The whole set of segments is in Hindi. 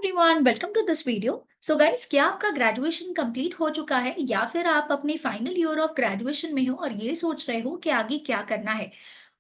Everyone, welcome to this video. So guys, क्या आपका ग्रेजुएशन कंप्लीट हो चुका है या फिर आप अपने फाइनल ईयर ऑफ ग्रेजुएशन में हो और ये सोच रहे हो कि आगे क्या करना है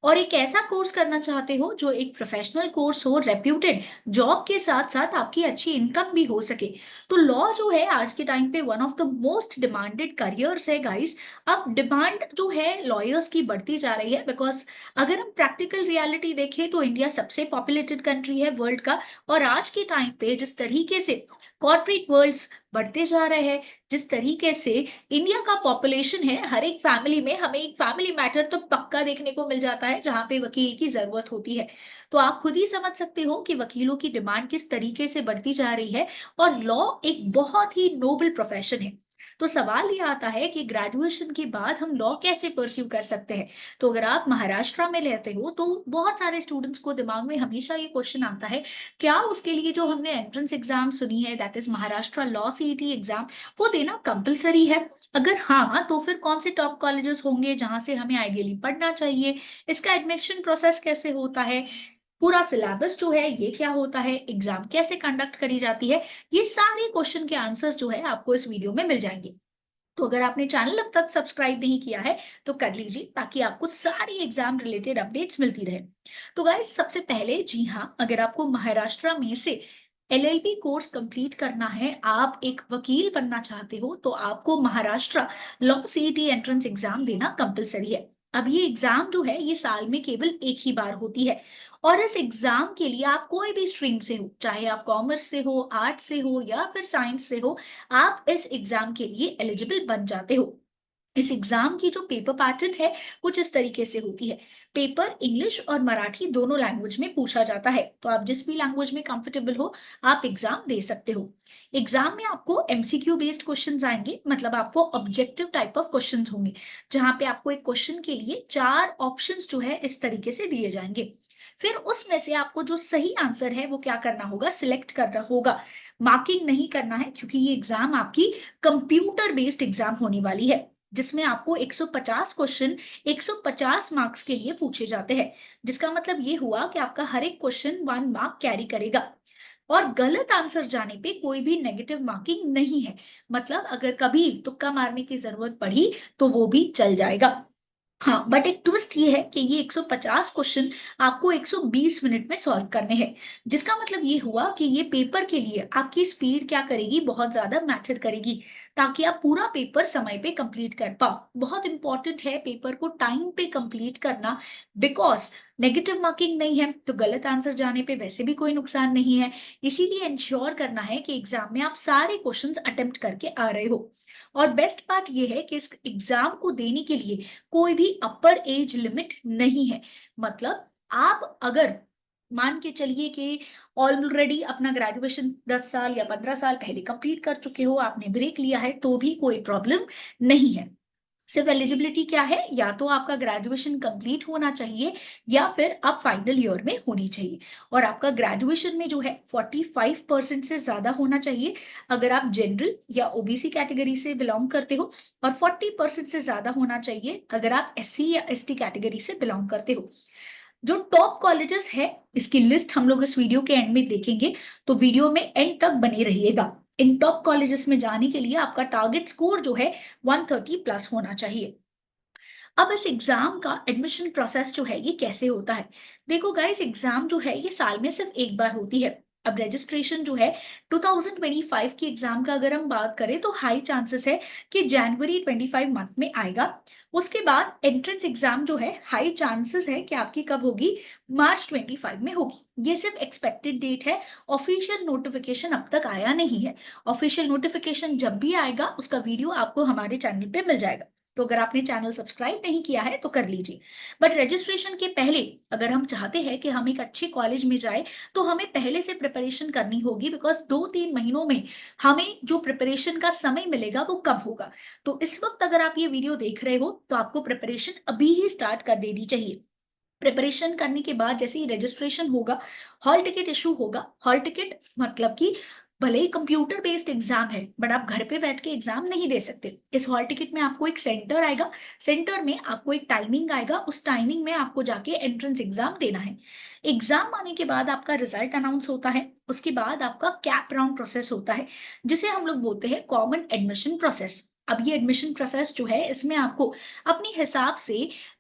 और एक ऐसा कोर्स करना चाहते हो जो एक प्रोफेशनल कोर्स हो, रेप्यूटेड जॉब के साथ साथ आपकी अच्छी इनकम भी हो सके। तो लॉ जो है आज के टाइम पे one of the most demanded careers है गाइस। अब डिमांड जो है लॉयर्स की बढ़ती जा रही है बिकॉज अगर हम प्रैक्टिकल रियलिटी देखें तो इंडिया सबसे पॉपुलेटेड कंट्री है वर्ल्ड का। और आज के टाइम पे जिस तरीके से कॉर्पोरेट वर्ल्ड्स बढ़ते जा रहे हैं, जिस तरीके से इंडिया का पॉपुलेशन है, हर एक फैमिली में हमें एक फैमिली मैटर तो पक्का देखने को मिल जाता है जहां पे वकील की जरूरत होती है। तो आप खुद ही समझ सकते हो कि वकीलों की डिमांड किस तरीके से बढ़ती जा रही है। और लॉ एक बहुत ही नोबल प्रोफेशन है। तो सवाल ये आता है कि ग्रेजुएशन के बाद हम लॉ कैसे परस्यू कर सकते हैं। तो अगर आप महाराष्ट्र में रहते हो तो बहुत सारे स्टूडेंट्स को दिमाग में हमेशा ये क्वेश्चन आता है, क्या उसके लिए जो हमने एंट्रेंस एग्जाम सुनी है that is Maharashtra law CET exam, वो देना कंपलसरी है। अगर हाँ तो फिर कौन से टॉप कॉलेजेस होंगे जहां से हमें आइडियली पढ़ना चाहिए, इसका एडमिशन प्रोसेस कैसे होता है, पूरा सिलेबस जो है ये क्या होता है, एग्जाम कैसे कंडक्ट करी जाती है, ये सारे क्वेश्चन के आंसर्स जो है आपको इस वीडियो में मिल जाएंगे। तो अगर आपने चैनल अब तक सब्सक्राइब नहीं किया है तो कर लीजिए ताकि आपको सारी एग्जाम रिलेटेड अपडेट्स मिलती रहे। तो गाइस, सबसे पहले जी हाँ, अगर आपको महाराष्ट्र में से एलएलबी कोर्स कंप्लीट करना है, आप एक वकील बनना चाहते हो, तो आपको Maharashtra law CET entrance exam देना कंपलसरी है। अब ये एग्जाम जो है ये साल में केवल एक ही बार होती है। और इस एग्जाम के लिए आप कोई भी स्ट्रीम से हो, चाहे आप कॉमर्स से हो, आर्ट से हो या फिर साइंस से हो, आप इस एग्जाम के लिए एलिजिबल बन जाते हो। इस एग्जाम की जो पेपर पैटर्न है कुछ इस तरीके से होती है। पेपर इंग्लिश और मराठी दोनों लैंग्वेज में पूछा जाता है, तो आप जिस भी लैंग्वेज में कंफर्टेबल हो आप एग्जाम दे सकते हो। एग्जाम में आपको एमसीक्यू बेस्ड क्वेश्चंस आएंगे, मतलब आपको ऑब्जेक्टिव टाइप ऑफ क्वेश्चंस होंगे जहां पे आपको एक क्वेश्चन के लिए चार ऑप्शंस जो है इस तरीके से दिए जाएंगे। फिर उसमें से आपको जो सही आंसर है वो क्या करना होगा, सिलेक्ट करना होगा। मार्किंग नहीं करना है क्योंकि ये एग्जाम आपकी कंप्यूटर बेस्ड एग्जाम होने वाली है, जिसमें आपको 150 क्वेश्चन 150 मार्क्स के लिए पूछे जाते हैं। जिसका मतलब ये हुआ कि आपका हर एक क्वेश्चन 1 मार्क कैरी करेगा। और गलत आंसर जाने पे कोई भी नेगेटिव मार्किंग नहीं है। मतलब अगर कभी तुक्का मारने की जरूरत पड़ी तो वो भी चल जाएगा। हाँ, बट एक ट्विस्ट ये है कि ये 150 क्वेश्चन आपको 120 मिनट में सॉल्व करने हैं। जिसका मतलब ये हुआ कि ये पेपर के लिए आपकी स्पीड क्या करेगी, बहुत ज्यादा मैटर करेगी, ताकि आप पूरा पेपर समय पे कंप्लीट कर पाओ। बहुत इंपॉर्टेंट है पेपर को टाइम पे कंप्लीट करना, बिकॉज नेगेटिव मार्किंग नहीं है तो गलत आंसर जाने पे वैसे भी कोई नुकसान नहीं है। इसीलिए इंश्योर करना है कि एग्जाम में आप सारे क्वेश्चंस अटेम्प्ट करके आ रहे हो। और बेस्ट बात यह है कि इस एग्जाम को देने के लिए कोई भी अपर एज लिमिट नहीं है। मतलब आप अगर मान के चलिए कि ऑलरेडी अपना ग्रेजुएशन 10 साल या 15 साल पहले कंप्लीट कर चुके हो, आपने ब्रेक लिया है तो भी कोई प्रॉब्लम नहीं है। सिर्फ एलिजिबिलिटी क्या है, या तो आपका ग्रेजुएशन कंप्लीट होना चाहिए या फिर आप फाइनल ईयर में होनी चाहिए। और आपका ग्रेजुएशन में जो है 45% से ज्यादा होना चाहिए अगर आप जनरल या ओबीसी कैटेगरी से बिलोंग करते हो, और 40% से ज्यादा होना चाहिए अगर आप एससी या एसटी कैटेगरी से बिलोंग करते हो। जो टॉप कॉलेजेस है इसकी लिस्ट हम लोग इस वीडियो के एंड में देखेंगे, तो वीडियो में एंड तक बने रहिएगा। इन टॉप कॉलेजेस में जाने के लिए आपका टारगेट स्कोर जो है 130 प्लस होना चाहिए। अब इस एग्जाम का एडमिशन प्रोसेस जो है ये कैसे होता है। देखो गाइस, एग्जाम जो है ये साल में सिर्फ एक बार होती है। अब रजिस्ट्रेशन जो है 2025 की एग्जाम का अगर हम बात करें तो हाई चांसेस है कि जनवरी 25 मंथ में आएगा। उसके बाद एंट्रेंस एग्जाम जो है हाई चांसेस है कि आपकी कब होगी, मार्च 25 में होगी। ये सिर्फ एक्सपेक्टेड डेट है, ऑफिशियल नोटिफिकेशन अब तक आया नहीं है। ऑफिशियल नोटिफिकेशन जब भी आएगा उसका वीडियो आपको हमारे चैनल पे मिल जाएगा। तो अगर आपने चैनल सब्सक्राइब नहीं किया है तो कर लीजिए। बट रजिस्ट्रेशन के पहले अगर हम चाहते हैं कि हम एक अच्छे कॉलेज में जाए तो हमें पहले से प्रिपरेशन करनी होगी, बिकॉज 2-3 महीनों में हमें जो प्रिपरेशन का समय मिलेगा वो कम होगा। तो इस वक्त अगर आप ये वीडियो देख रहे हो तो आपको प्रिपरेशन अभी ही स्टार्ट कर देनी चाहिए। प्रिपरेशन करने के बाद जैसे ही रजिस्ट्रेशन होगा, हॉल टिकट इशू होगा। हॉल टिकट मतलब कि भले ही कंप्यूटर बेस्ड एग्जाम है, बट आप घर पे बैठ के एग्जाम नहीं दे सकते। इस हॉल टिकट में आपको एक सेंटर आएगा, सेंटर में आपको एक टाइमिंग आएगा, उस टाइमिंग में आपको जाके एंट्रेंस एग्जाम देना है। एग्जाम आने के बाद आपका रिजल्ट अनाउंस होता है, उसके बाद आपका कैप राउंड प्रोसेस होता है, जिसे हम लोग बोलते हैं कॉमन एडमिशन प्रोसेस। अब ये एडमिशन प्रोसेस जो है, इसमें आपको अपने हिसाब से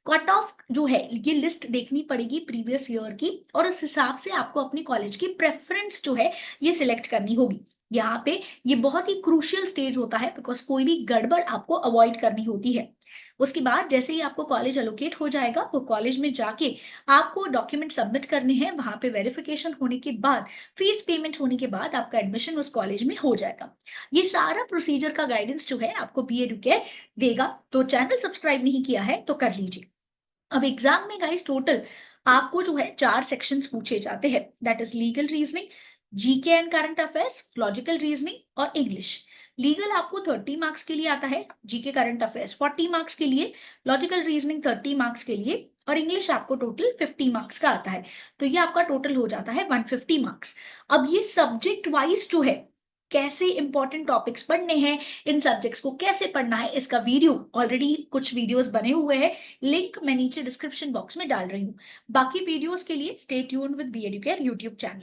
कट ऑफ जो है ये लिस्ट देखनी पड़ेगी प्रीवियस ईयर की, और उस हिसाब से आपको अपनी कॉलेज की प्रेफरेंस जो है ये सिलेक्ट करनी होगी। यहाँ पे ये बहुत ही क्रूशियल स्टेज होता है, बिकॉज कोई भी गड़बड़ आपको अवॉइड करनी होती है। उसके बाद जैसे ही आपको कॉलेज एलोकेट हो जाएगा, वो कॉलेज में जाके आपको डॉक्यूमेंट सबमिट करने हैं, वहां पे वेरिफिकेशन होने के बाद, फीस पेमेंट होने के बाद आपका एडमिशन उस कॉलेज में हो जाएगा। ये सारा प्रोसीजर का गाइडेंस जो है आपको बी एडुकेयर देगा। तो चैनल सब्सक्राइब नहीं किया है तो कर लीजिए। अब एग्जाम में गाइस टोटल आपको जो है 4 सेक्शंस पूछे जाते हैं, that is legal reasoning, GK and current affairs, logical reasoning और इंग्लिश। लीगल आपको 30 मार्क्स के लिए आता है, जीके करंट अफेयर्स 40 मार्क्स के लिए, लॉजिकल रीजनिंग 30 मार्क्स के लिए, और इंग्लिश आपको टोटल 50 मार्क्स का आता है। तो ये आपका टोटल हो जाता है 150 मार्क्स। अब ये सब्जेक्ट वाइज जो है, कैसे इंपॉर्टेंट टॉपिक्स पढ़ने हैं, इन सब्जेक्ट्स को कैसे पढ़ना है, इसका वीडियो ऑलरेडी कुछ वीडियोस बने हुए हैं, लिंक मैं नीचे डिस्क्रिप्शन बॉक्स में डाल रही हूँ। बाकी वीडियोस के लिए stay tuned with B Educare YouTube channel.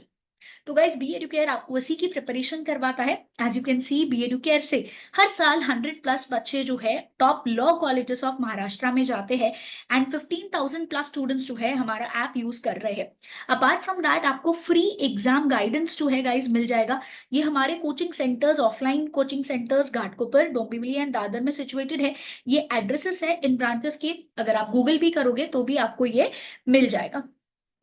तो गाइस बी एडुकेयर आपको इसी की प्रिपरेशन करवाता है। As you can see, B Educare से हर साल 100+ बच्चे जो है top law colleges of Maharashtra में जाते हैं, एंड 15,000+ स्टूडेंट्स जो है हमारा ऐप यूज कर रहे हैं। अपार्ट फ्रॉम दैट आपको फ्री एग्जाम गाइडेंस जो है गाइस मिल जाएगा। ये हमारे coaching centres, offline coaching centres Ghatkopar, Dombivli and Dadar में सिचुएटेड है। ये एड्रेसेस है इन ब्रांचेस के, अगर आप गूगल भी करोगे तो भी आपको ये मिल जाएगा।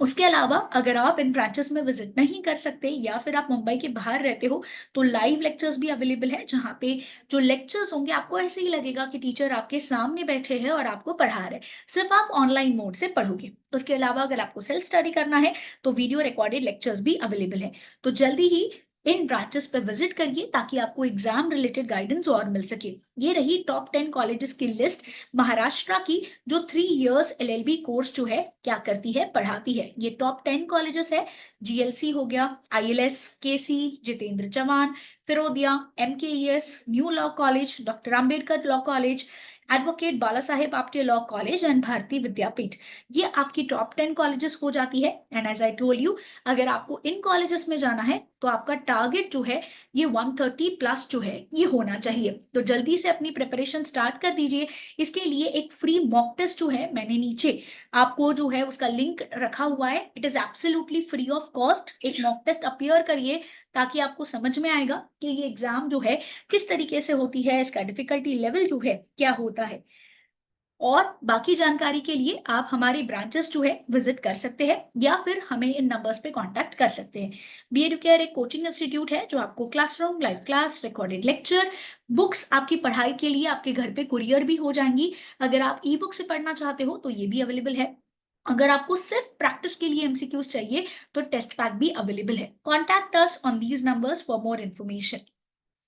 उसके अलावा अगर आप इन ब्रांचेस में विजिट नहीं कर सकते, या फिर आप मुंबई के बाहर रहते हो, तो लाइव लेक्चर्स भी अवेलेबल है, जहाँ पे जो लेक्चर्स होंगे आपको ऐसे ही लगेगा कि टीचर आपके सामने बैठे हैं और आपको पढ़ा रहे हैं, सिर्फ आप ऑनलाइन मोड से पढ़ोगे। उसके अलावा अगर आपको सेल्फ स्टडी करना है तो वीडियो रिकॉर्डेड लेक्चर्स भी अवेलेबल है। तो जल्दी ही इन ब्रांचेस पे विजिट करिए ताकि आपको एग्जाम रिलेटेड गाइडेंस और मिल सके। ये रही टॉप 10 कॉलेजेस की लिस्ट महाराष्ट्र की, जो 3 इयर्स एलएलबी कोर्स जो है क्या करती है, पढ़ाती है। ये टॉप 10 कॉलेजेस है। जीएलसी हो गया, ILS, KC, Jitendra Chauhan, Firodia, MKES, new law college, doctor Ambedkar law college, advocate Bala Saheb Apte law college and Bharati Vidyapeeth. ये आपकी टॉप 10 कॉलेजेस हो जाती है। And as I told you, अगर आपको इन कॉलेजेस में जाना है तो आपका टारगेट जो है ये 130+ जो है ये होना चाहिए। तो जल्दी से अपनी प्रिपरेशन स्टार्ट कर दीजिए। इसके लिए एक फ्री मॉक टेस्ट जो है मैंने नीचे आपको जो है उसका लिंक रखा हुआ है, it is absolutely free of cost. एक मॉक टेस्ट अपीयर करिए ताकि आपको समझ में आएगा कि ये एग्जाम जो है किस तरीके से होती है, इसका डिफिकल्टी लेवल जो है क्या होता है। और बाकी जानकारी के लिए आप हमारे ब्रांचेस जो है विजिट कर सकते हैं, या फिर हमें इन नंबर्स पे कांटेक्ट कर सकते हैं। बी एडुकेयर एक कोचिंग इंस्टीट्यूट है जो आपको classroom, live class, recorded lecture, books आपकी पढ़ाई के लिए आपके घर पे कुरियर भी हो जाएंगी। अगर आप ई बुक से पढ़ना चाहते हो तो ये भी अवेलेबल है। अगर आपको सिर्फ प्रैक्टिस के लिए एमसीक्यूज चाहिए तो टेस्ट पैक भी अवेलेबल है। Contact us on these numbers for more information.